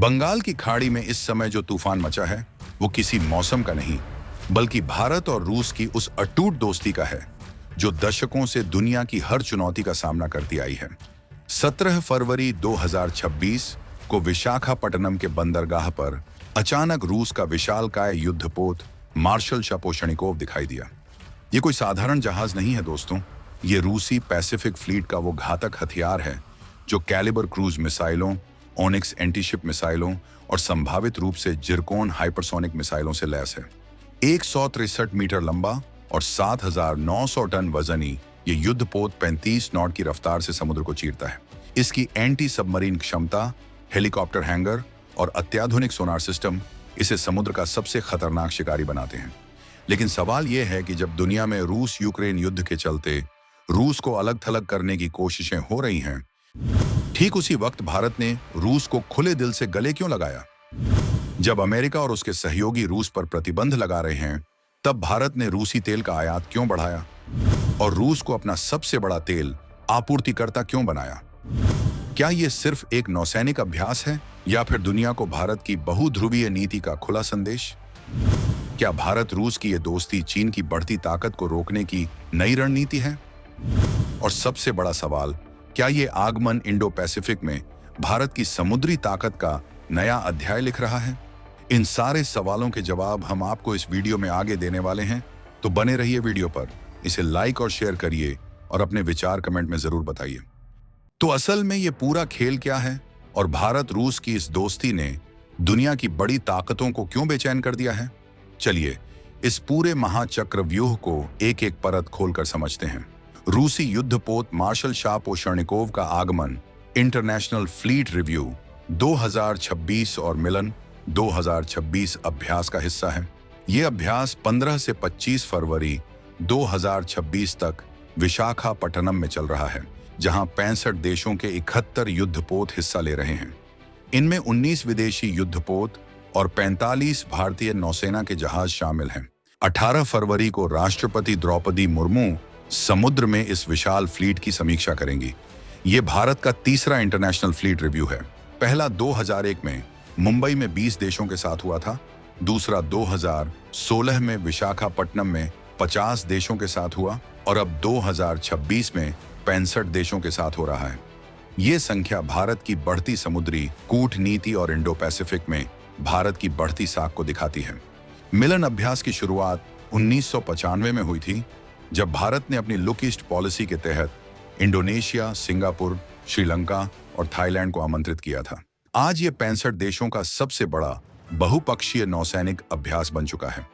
बंगाल की खाड़ी में इस समय जो तूफान मचा है वो किसी मौसम का नहीं, बल्कि भारत और रूस की उस अटूट दोस्ती का है जो दशकों से दुनिया की हर चुनौती का सामना करती आई है। 17 फरवरी 2026 को विशाखापट्टनम के बंदरगाह पर अचानक रूस का विशालकाय युद्धपोत मार्शल शापोशनिकोव दिखाई दिया। ये कोई साधारण जहाज नहीं है दोस्तों, ये रूसी पैसिफिक फ्लीट का वो घातक हथियार है जो कैलिबर क्रूज मिसाइलों, ओनिक्स एंटीशिप मिसाइलों और संभावित रूप से जिरकोन हाइपरसोनिक मिसाइलों से लैस है। 163 मीटर लंबा और 7,900 टन वजनी ये युद्धपोत 35 नॉट की रफ्तार से समुद्र को चीरता है। इसकी एंटी सबमरीन क्षमता, हेलीकॉप्टर हैंगर और अत्याधुनिक सोनार सिस्टम इसे समुद्र का सबसे खतरनाक शिकारी बनाते हैं। लेकिन सवाल यह है कि जब दुनिया में रूस यूक्रेन युद्ध के चलते रूस को अलग थलग करने की कोशिशें हो रही हैं, ठीक उसी वक्त भारत ने रूस को खुले दिल से गले क्यों लगाया? जब अमेरिका और उसके सहयोगी रूस पर प्रतिबंध लगा रहे हैं, तब भारत ने रूसी तेल का आयात क्यों बढ़ाया और रूस को अपना सबसे बड़ा तेल आपूर्तिकर्ता क्यों बनाया? क्या यह सिर्फ एक नौसैनिक अभ्यास है या फिर दुनिया को भारत की बहुध्रुवीय नीति का खुला संदेश? क्या भारत रूस की यह दोस्ती चीन की बढ़ती ताकत को रोकने की नई रणनीति है? और सबसे बड़ा सवाल, क्या ये आगमन इंडो पैसिफिक में भारत की समुद्री ताकत का नया अध्याय लिख रहा है? इन सारे सवालों के जवाब हम आपको इस वीडियो में आगे देने वाले हैं, तो बने रहिए वीडियो पर। इसे लाइक और शेयर करिए और अपने विचार कमेंट में जरूर बताइए। तो असल में ये पूरा खेल क्या है और भारत रूस की इस दोस्ती ने दुनिया की बड़ी ताकतों को क्यों बेचैन कर दिया है? चलिए इस पूरे महाचक्रव्यूह को एक एक परत खोलकर समझते हैं। रूसी युद्धपोत मार्शल शापोशनिकोव का आगमन इंटरनेशनल फ्लीट रिव्यू 2026 और मिलन 2026 अभ्यास का हिस्सा है। यह अभ्यास 15 से 25 फरवरी 2026 तक विशाखापट्टनम में चल रहा है, जहां 65 देशों के 71 युद्धपोत हिस्सा ले रहे हैं। इनमें 19 विदेशी युद्धपोत और 45 भारतीय नौसेना के जहाज शामिल हैं। 18 फरवरी को राष्ट्रपति द्रौपदी मुर्मू समुद्र में इस विशाल फ्लीट की समीक्षा करेंगी। ये भारत का तीसरा इंटरनेशनल फ्लीट रिव्यू है। पहला 2001 में मुंबई में 20 देशों के साथ हुआ था, दूसरा 2016 में विशाखापट्टनम में 50 देशों के साथ हुआ और अब 2026 में 65 देशों के साथ हो रहा है। ये संख्या भारत की बढ़ती समुद्री कूटनीति और इंडो पैसिफिक में भारत की बढ़ती साख को दिखाती है। मिलन अभ्यास की शुरुआत 1995 में हुई थी, जब भारत ने अपनी लुक ईस्ट पॉलिसी के तहत इंडोनेशिया, सिंगापुर, श्रीलंका और थाईलैंड को आमंत्रित किया था। आज ये 65 देशों का सबसे बड़ा बहुपक्षीय नौसैनिक अभ्यास बन चुका है।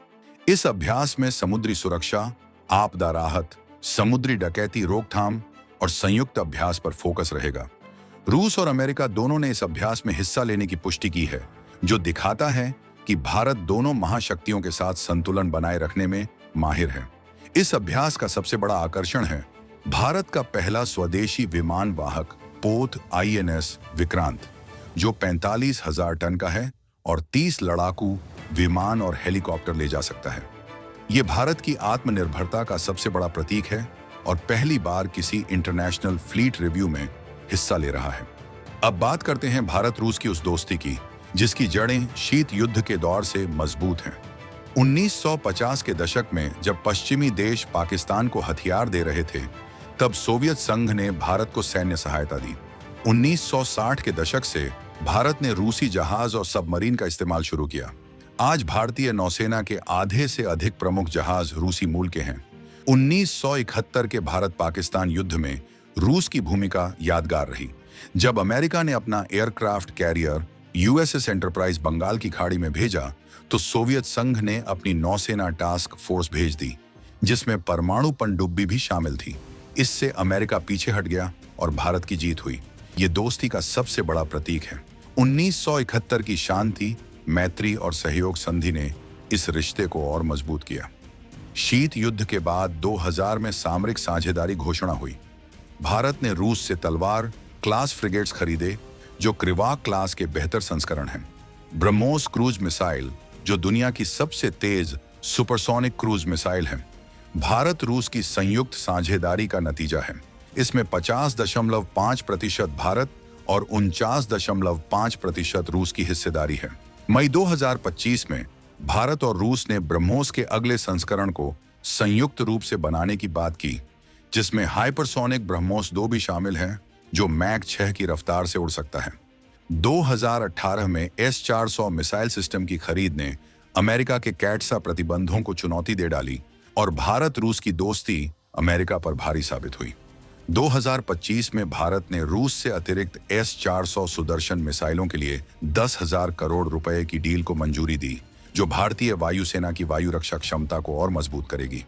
इस अभ्यास में समुद्री सुरक्षा, आपदा राहत, समुद्री डकैती रोकथाम और संयुक्त अभ्यास पर फोकस रहेगा। रूस और अमेरिका दोनों ने इस अभ्यास में हिस्सा लेने की पुष्टि की है, जो दिखाता है कि भारत दोनों महाशक्तियों के साथ संतुलन बनाए रखने में माहिर है। इस अभ्यास का सबसे बड़ा आकर्षण है भारत का पहला स्वदेशी विमान वाहक पोत INS विक्रांत, जो 45,000 टन का है और 30 लड़ाकू विमान और हेलीकॉप्टर ले जा सकता है। ये भारत की आत्मनिर्भरता का सबसे बड़ा प्रतीक है और पहली बार किसी इंटरनेशनल फ्लीट रिव्यू में हिस्सा ले रहा है। अब बात करते हैं भारत रूस की उस दोस्ती की, जिसकी जड़ें शीत युद्ध के दौर से मजबूत हैं। 1950 के दशक में जब पश्चिमी देश पाकिस्तान को हथियार दे रहे थे, तब सोवियत संघ ने भारत को सैन्य सहायता दी। 1960 के दशक से भारत ने रूसी जहाज और सबमरीन का इस्तेमाल शुरू किया। आज भारतीय नौसेना के आधे से अधिक प्रमुख जहाज रूसी मूल के हैं। 1971 के भारत पाकिस्तान युद्ध में रूस की भूमिका यादगार रही, जब अमेरिका ने अपना aircraft carrier USS Enterprise Bengal की खाड़ी में भेजा, तो सोवियत संघ ने अपनी नौसेना टास्क फोर्स भेज दी, जिसमें परमाणु पनडुब्बी भी शामिल थी। इससे अमेरिका पीछे हट गया और भारत की जीत हुई। ये दोस्ती का सबसे बड़ा प्रतीक है। 1971 की शांति, मैत्री और सहयोग संधि ने इस रिश्ते को और मजबूत किया। शीत युद्ध के बाद 2000 में सामरिक साझेदारी घोषणा हुई। भारत ने रूस से तलवार क्लास फ्रिगेट्स खरीदे, जो क्रिवाक क्लास के बेहतर संस्करण हैं। ब्रह्मोस क्रूज मिसाइल, जो दुनिया की सबसे तेज सुपरसोनिक क्रूज मिसाइल है, भारत रूस की संयुक्त साझेदारी का नतीजा है। इसमें 50.5% भारत और 49.5% रूस की हिस्सेदारी है। मई 2025 में भारत और रूस ने ब्रह्मोस के अगले संस्करण को संयुक्त रूप से बनाने की बात की, जिसमें हाइपरसोनिक ब्रह्मोस 2 भी शामिल है, जो मैक 6 की रफ्तार से उड़ सकता है। 2018 में S-400 मिसाइल सिस्टम की खरीद ने अमेरिका के कैटसा प्रतिबंधों को चुनौती दे डाली और भारत रूस की दोस्ती अमेरिका पर भारी साबित हुई। 2025 में भारत ने रूस से अतिरिक्त S-400 सुदर्शन मिसाइलों के लिए 10,000 करोड़ रुपए की डील को मंजूरी दी, जो भारतीय वायुसेना की वायु रक्षा क्षमता को और मजबूत करेगी।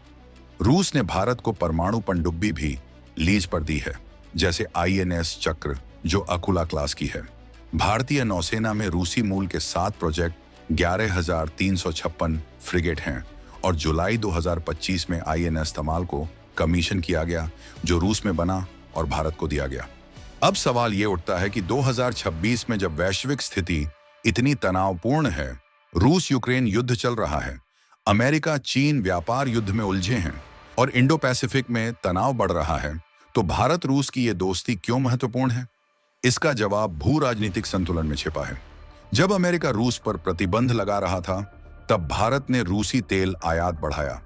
रूस ने भारत को परमाणु पनडुब्बी भी लीज पर दी है, जैसे INS चक्र, जो अकुला क्लास की है। भारतीय नौसेना में रूसी मूल के 7 प्रोजेक्ट 11,356 फ्रिगेट हैं और जुलाई 2025 में INS तमाल को कमीशन किया गया, जो रूस में बना और भारत को दिया गया। अब सवाल ये उठता है कि 2026 में जब वैश्विक स्थिति इतनी तनावपूर्ण है, रूस यूक्रेन युद्ध चल रहा है, अमेरिका चीन व्यापार युद्ध में उलझे हैं और इंडो पैसिफिक में तनाव बढ़ रहा है, तो भारत रूस की ये दोस्ती क्यों महत्वपूर्ण है? इसका जवाब भू राजनीतिक संतुलन में छिपा है। जब अमेरिका रूस पर प्रतिबंध लगा रहा था, तब भारत ने रूसी तेल आयात बढ़ाया।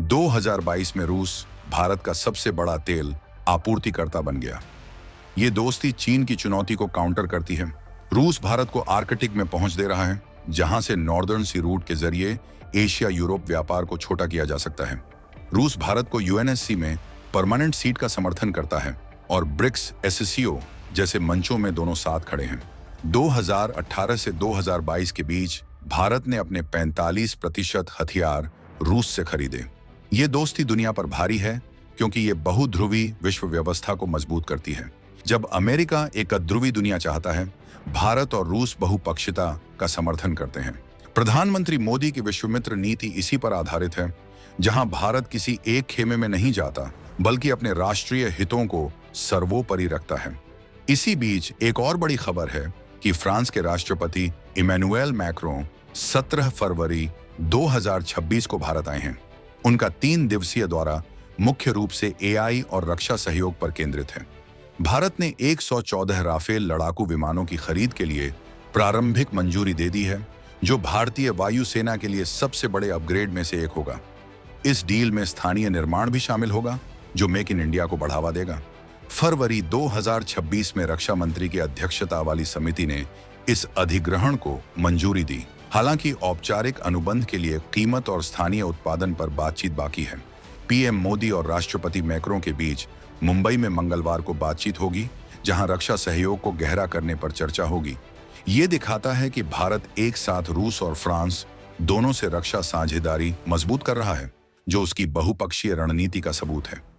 2022 में रूस भारत का सबसे बड़ा तेल आपूर्तिकर्ता बन गया। ये दोस्ती चीन की चुनौती को काउंटर करती है। रूस भारत को आर्कटिक में पहुंच दे रहा है, जहां से नॉर्दर्न सी रूट के जरिए एशिया यूरोप व्यापार को छोटा किया जा सकता है। रूस भारत को UNSC में परमानेंट सीट का समर्थन करता है और ब्रिक्स SCO जैसे मंचों में दोनों साथ खड़े हैं। 2018 से 2022 के बीच भारत ने अपने 45% हथियार रूस से खरीदे। ये दोस्ती दुनिया पर भारी है, क्योंकि ये बहुध्रुवी विश्व व्यवस्था को मजबूत करती है। जब अमेरिका एक अध्रुवी दुनिया चाहता है, भारत और रूस बहुपक्षीयता का समर्थन करते हैं। प्रधानमंत्री मोदी की विश्वमित्र नीति इसी पर आधारित है, जहां भारत किसी एक खेमे में नहीं जाता, बल्कि अपने राष्ट्रीय हितों को सर्वोपरि रखता है। इसी बीच एक और बड़ी खबर है कि फ्रांस के राष्ट्रपति इमैनुएल मैक्रों 17 फरवरी 2026 को भारत आए हैं। उनका 3 दिवसीय दौरा मुख्य रूप से AI और रक्षा सहयोग पर केंद्रित है। भारत ने 114 राफेल लड़ाकू विमानों की खरीद के लिए प्रारंभिक मंजूरी दे दी है, जो भारतीय वायुसेना के लिए सबसे बड़े अपग्रेड में से एक होगा। इस डील में स्थानीय निर्माण भी शामिल होगा, जो मेक इन इंडिया को बढ़ावा देगा। फरवरी 2026 में रक्षा मंत्री की अध्यक्षता वाली समिति ने इस अधिग्रहण को मंजूरी दी। हालांकि औपचारिक अनुबंध के लिए कीमत और स्थानीय उत्पादन पर बातचीत बाकी है। PM मोदी और राष्ट्रपति मैक्रों के बीच मुंबई में मंगलवार को बातचीत होगी, जहां रक्षा सहयोग को गहरा करने पर चर्चा होगी। ये दिखाता है कि भारत एक साथ रूस और फ्रांस दोनों से रक्षा साझेदारी मजबूत कर रहा है, जो उसकी बहुपक्षीय रणनीति का सबूत है।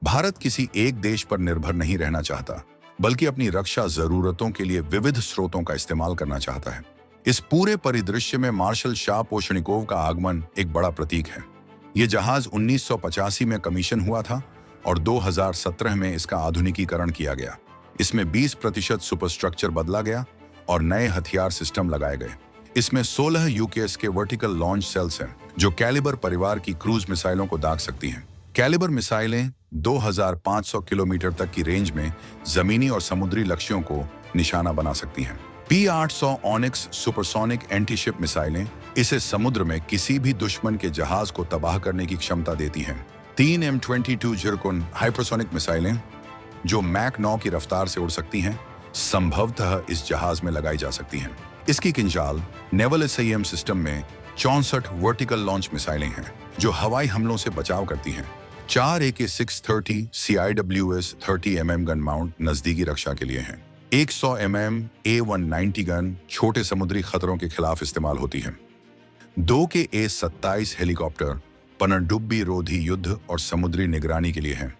भारत किसी एक देश पर निर्भर नहीं रहना चाहता, बल्कि अपनी रक्षा जरूरतों के लिए विविध स्रोतों का इस्तेमाल करना चाहता है। इस पूरे परिदृश्य में मार्शल शाह पोशनिकोव का आगमन एक बड़ा प्रतीक है। ये जहाज 1985 में कमीशन हुआ था और 2017 में इसका आधुनिकीकरण किया गया। इसमें 20% सुपरस्ट्रक्चर बदला गया और नए हथियार सिस्टम लगाए गए। इसमें 16 UKS के वर्टिकल लॉन्च सेल्स हैं, जो कैलिबर परिवार की क्रूज मिसाइलों को दाग सकती हैं। कैलिबर मिसाइलें 2500 किलोमीटर तक की रेंज में जमीनी और समुद्री लक्ष्यों को निशाना बना सकती हैं। P-800 ऑनिक्स सुपरसोनिक एंटीशिप मिसाइलें इसे समुद्र में किसी भी दुश्मन के जहाज को तबाह करने की क्षमता देती हैं। 3 M22 जिरकोन हाइपरसोनिक मिसाइलें, जो मैक 9 की रफ्तार से उड़ सकती हैं, संभवतः इस जहाज में लगाई जा सकती हैं। इसकी किंजाल नेवल SAM सिस्टम में 64 वर्टिकल लॉन्च मिसाइलें हैं, जो हवाई हमलों से बचाव करती हैं। 4 AK-630 CIWS 30 mm gun mount नजदीकी रक्षा के लिए हैं। 100 mm A-190 गन छोटे समुद्री खतरों के खिलाफ इस्तेमाल होती है। 2 के A-27 हेलीकॉप्टर पनडुब्बी रोधी युद्ध और समुद्री निगरानी के लिए हैं।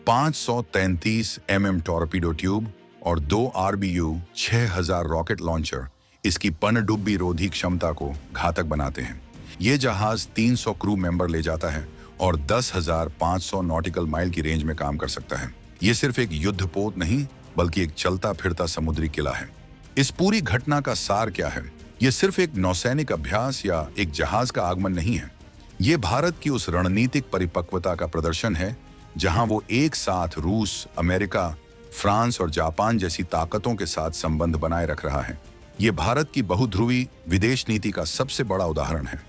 533 mm टॉर्पीडो ट्यूब और 2 RBU 6000 रॉकेट लॉन्चर इसकी पनडुब्बी रोधी क्षमता को घातक बनाते हैं। ये जहाज 300 क्रू मेंबर ले जाता है और 10,500 नॉटिकल माइल की रेंज में काम कर सकता है। ये सिर्फ एक युद्धपोत नहीं, बल्कि एक चलता फिरता समुद्री किला है। इस पूरी घटना का सार क्या है? ये सिर्फ एक नौसैनिक अभ्यास या एक जहाज का आगमन नहीं है। ये भारत की उस रणनीतिक परिपक्वता का प्रदर्शन है, जहां वो एक साथ रूस, अमेरिका, फ्रांस और जापान जैसी ताकतों के साथ संबंध बनाए रख रहा है। ये भारत की बहुध्रुवी विदेश नीति का सबसे बड़ा उदाहरण है।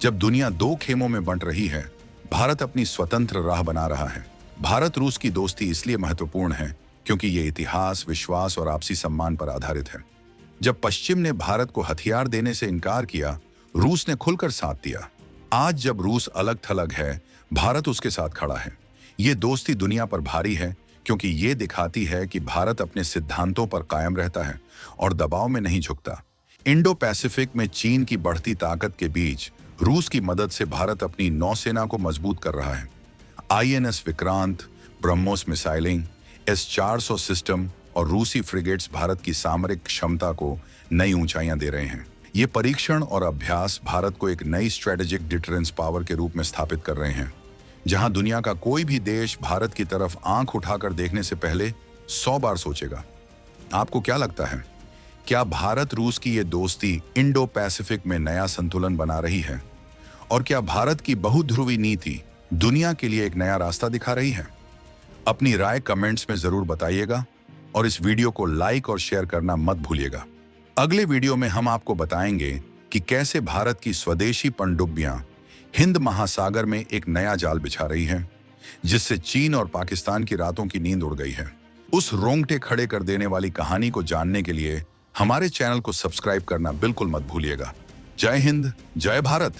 जब दुनिया दो खेमों में बंट रही है, भारत अपनी स्वतंत्र राह बना रहा है। भारत रूस की दोस्ती इसलिए महत्वपूर्ण है क्योंकि ये इतिहास, विश्वास और आपसी सम्मान पर आधारित है। जब पश्चिम ने भारत को हथियार देने से इनकार किया, रूस ने खुलकर साथ दिया। आज जब रूस अलग थलग है, भारत उसके साथ खड़ा है। ये दोस्ती दुनिया पर भारी है क्योंकि ये दिखाती है कि भारत अपने सिद्धांतों पर कायम रहता है और दबाव में नहीं झुकता। इंडो पैसिफिक में चीन की बढ़ती ताकत के बीच रूस की मदद से भारत अपनी नौसेना को मजबूत कर रहा है। INS Vikrant, BrahMos missiling, S-400 system और रूसी फ्रिगेट्स भारत की सामरिक क्षमता को नई ऊंचाइयां दे रहे हैं। ये परीक्षण और अभ्यास भारत को एक नई स्ट्रेटेजिक डिटरेंस पावर के रूप में स्थापित कर रहे हैं, जहां दुनिया का कोई भी देश भारत की तरफ आंख उठाकर देखने से पहले 100 बार सोचेगा। आपको क्या लगता है? क्या भारत रूस की ये दोस्ती इंडो पैसिफिक में नया संतुलन बना रही है? और क्या भारत की बहुध्रुवी नीति दुनिया के लिए एक नया रास्ता दिखा रही है? अपनी राय कमेंट्स में जरूर बताइएगा और इस वीडियो को लाइक और शेयर करना मत भूलिएगा। अगले वीडियो में हम आपको बताएंगे कि कैसे भारत की स्वदेशी पनडुब्बियां हिंद महासागर में एक नया जाल बिछा रही हैं, जिससे चीन और पाकिस्तान की रातों की नींद उड़ गई है। उस रोंगटे खड़े कर देने वाली कहानी को जानने के लिए हमारे चैनल को सब्सक्राइब करना बिल्कुल मत भूलिएगा। जय हिंद, जय भारत।